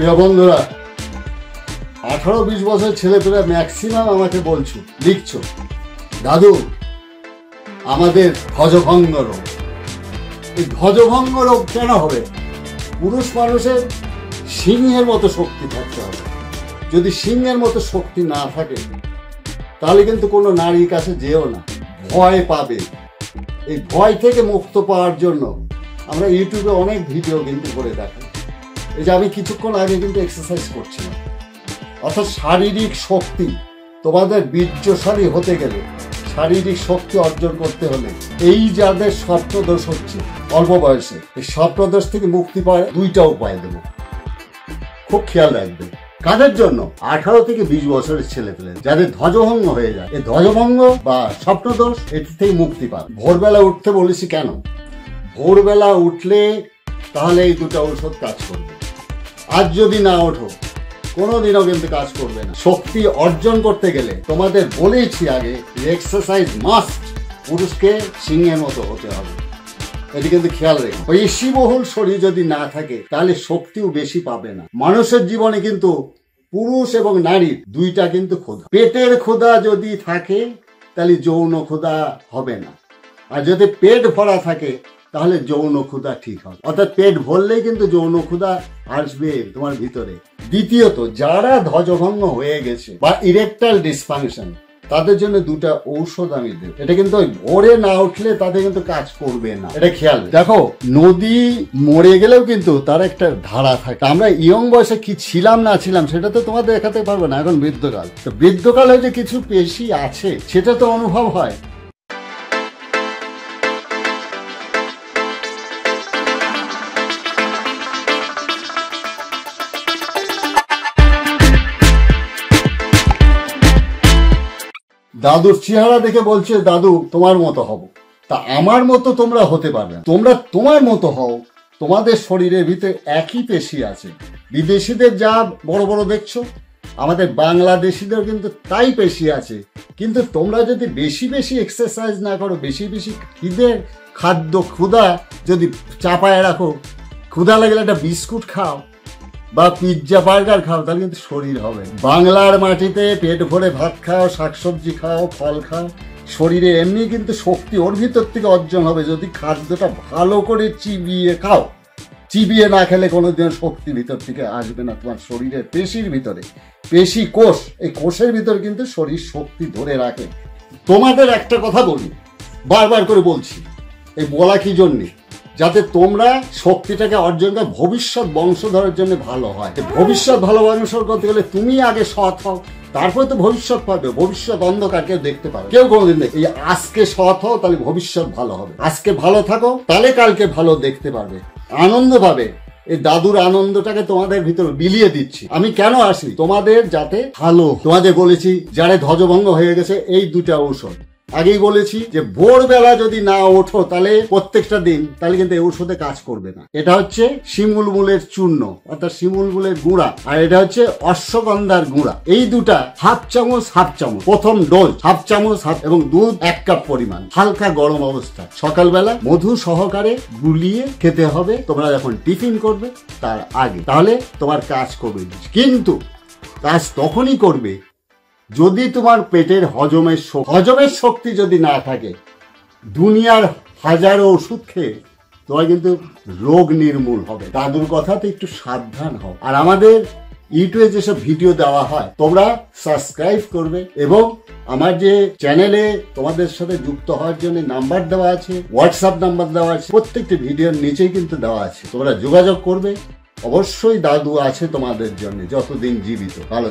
প্রিয় বন্ধুরা, 18-20 বছর ছেলেপেলে ম্যাক্সিমাম আমাকে বলছো, লিখছো, দাদু আমাদের ধ্বজভঙ্গ রোগ। এই ধ্বজভঙ্গ রোগ কেন হবে? পুরুষ মানুষের সিংহের মতো শক্তি থাকতে হবে। যদি সিংহের মতো শক্তি না থাকে তাহলে কিন্তু কোনো নারীর কাছে যেও না, ভয় পাবে। এই ভয় থেকে মুক্ত পাওয়ার জন্য আমরা ইউটিউবে অনেক ভিডিও কিন্তু করে দেখাই। এই যে আমি কিছুক্ষণ আগে কিন্তু এক্সারসাইজ করছিলাম। অর্থাৎ শারীরিক শক্তি, তোমাদের বীর্যশালী হতে গেলে, শারীরিক শক্তি অর্জন করতে হলে, এই যাদের স্বপ্নদোষ হচ্ছে অল্প বয়সে, এই স্বপ্নদোষ থেকে মুক্তি পাওয়ার 2টা উপায় দেব, খুব খেয়াল রাখবে। কাদের জন্য? 18 থেকে 20 বছরের ছেলেপেলে যাদের ধ্বজভঙ্গ হয়ে যায়। এই ধ্বজভঙ্গ বা স্বপ্নদোষ এটি থেকে মুক্তি পায়। ভোরবেলা উঠতে বলেছি কেন? ভোরবেলা উঠলে তাহলে এই 2টা ঔষধ কাজ করবে। আজ যদি না ওঠো কোনোদিনও কিন্তু কাজ করবে না। শক্তি অর্জন করতে গেলে তোমাদের বলেইছি আগে, এক্সারসাইজ মাস্ট। পুরুষকে সিংহের মতো হতে হবে, এটি কিন্তু খেয়াল রেখো। পেশিবহুল শরীর যদি না থাকে তাহলে শক্তিও বেশি পাবে না। মানুষের জীবনে কিন্তু পুরুষ এবং নারীর 2টা কিন্তু ক্ষুধা। পেটের ক্ষুধা যদি থাকে তাহলে যৌন ক্ষুধা হবে না, আর যদি পেট ভরা থাকে তাহলে যৌন ক্ষুধা ঠিক হবে। অর্থাৎ পেট ভরলেই কিন্তু যৌন ক্ষুধা আসবে তোমার ভিতরে। দ্বিতীয়ত, যারা ধ্বজভঙ্গ হয়ে গেছে বা ইরেকটাইল ডিসফাংশন, তাদের জন্য 2টা ঔষধ আমি দেব। এটা কিন্তু ওই ভোরে না উঠলে তাদের কিন্তু কাজ করবে না, এটা খেয়াল দেখো। নদী মরে গেলেও কিন্তু তার একটা ধারা থাকে। আমরা ইয়ং বয়সে কি ছিলাম না ছিলাম সেটা তো তোমাদের দেখাতে পারবে না, এখন বৃদ্ধকাল। তো বৃদ্ধকালে যে কিছু পেশি আছে সেটা তো অনুভব হয়। দাদুর চেহারা দেখে বলছে দাদু তোমার মতো হব। তা আমার মতো তোমরা হতে পারবে না। তোমরা তোমার মতো হও। তোমাদের শরীরের ভিতরে একই পেশি আছে। বিদেশিদের যা বড় বড় দেখছো, আমাদের বাংলাদেশিদের কিন্তু তাই পেশি আছে। কিন্তু তোমরা যদি বেশি বেশি এক্সারসাইজ না করো, বেশি বেশি খাদ্য ক্ষুধা যদি চাপায় রাখো, ক্ষুধা লাগলে একটা বিস্কুট খাও বা পিৎজা বার্গার খাও, তাহলে কিন্তু শরীর হবে। বাংলার মাটিতে পেট ভরে ভাত খাও, শাকসবজি খাও, ফল খাও, শরীরে এমনি কিন্তু শক্তি ওর ভিতর থেকে অর্জন হবে যদি খাদ্যটা ভালো করে চিবিয়ে খাও। চিবিয়ে না খেলে কোনোদিন শক্তি ভিতর থেকে আসবে না তোমার শরীরের পেশির ভিতরে। পেশি কোষ, এই কোষের ভিতরে কিন্তু শরীর শক্তি ধরে রাখে। তোমাদের একটা কথা বলি, বারবার করে বলছি, এই বলা কি জন্যে? যাতে তোমরা শক্তিটাকে অর্জন করে ভবিষ্যৎ বংশধরের জন্য ভালো হয়। ভবিষ্যৎ ভালো বংশধর করতে গেলে তুমি আগে সৎ হও, তারপরে তো ভবিষ্যৎ পাবে। ভবিষ্যৎ অন্ধকার কেউ দেখতে পাবে, কেউ কোনোদিন দেখে। এই আজকে সৎ হও, তাহলে ভবিষ্যৎ ভালো হবে। আজকে ভালো থাকো, তাহলে কালকে ভালো দেখতে পারবে, আনন্দ পাবে। এই দাদুর আনন্দটাকে তোমাদের ভিতরে বিলিয়ে দিচ্ছি। আমি কেন আসি? তোমাদের যাতে ভালো। তোমাদের বলেছি যারা ধ্বজভঙ্গ হয়ে গেছে, এই 2টা ঔষধ আগেই বলেছি যে ভোরবেলা যদি না ওঠো তাহলে প্রত্যেকটা দিন, তাহলে কিন্তু এই ঔষধে কাজ করবে না। এটা হচ্ছে শিমুল মূলের চূর্ণ, অর্থাৎ শিমুল মূলের গুঁড়া, আর এটা হচ্ছে অশ্বগন্ধার গুঁড়া। এই 2টা হাফ চামচ প্রথম ডোজ, হাফ চামচ এবং দুধ 1 কাপ পরিমাণ, হালকা গরম অবস্থা সকালবেলা মধু সহকারে গুলিয়ে খেতে হবে তোমরা যখন টিফিন করবে তার আগে। তাহলে তোমার কাজ করবে। কিন্তু কাজ তখনই করবে যদি তোমার পেটের হজমের শক্তি যদি না থাকে। দুনিয়ার হাজারো ওষুধ খেয়ে তোমার কিন্তু রোগ নির্মূল হবে। দাদুর কথাতে একটু সাবধান হও। আর আমাদের ইউটিউবে যেসব ভিডিও দেওয়া হয় তোমরা সাবস্ক্রাইব করবে, এবং আমার যে চ্যানেলে তোমাদের সাথে যুক্ত হওয়ার জন্য নাম্বার দেওয়া আছে, হোয়াটসঅ্যাপ নাম্বার দেওয়া আছে, প্রত্যেকটি ভিডিওর নিচেই কিন্তু দেওয়া আছে। তোমরা যোগাযোগ করবে। অবশ্যই দাদু আছে তোমাদের জন্য যতদিন জীবিত। ভালো।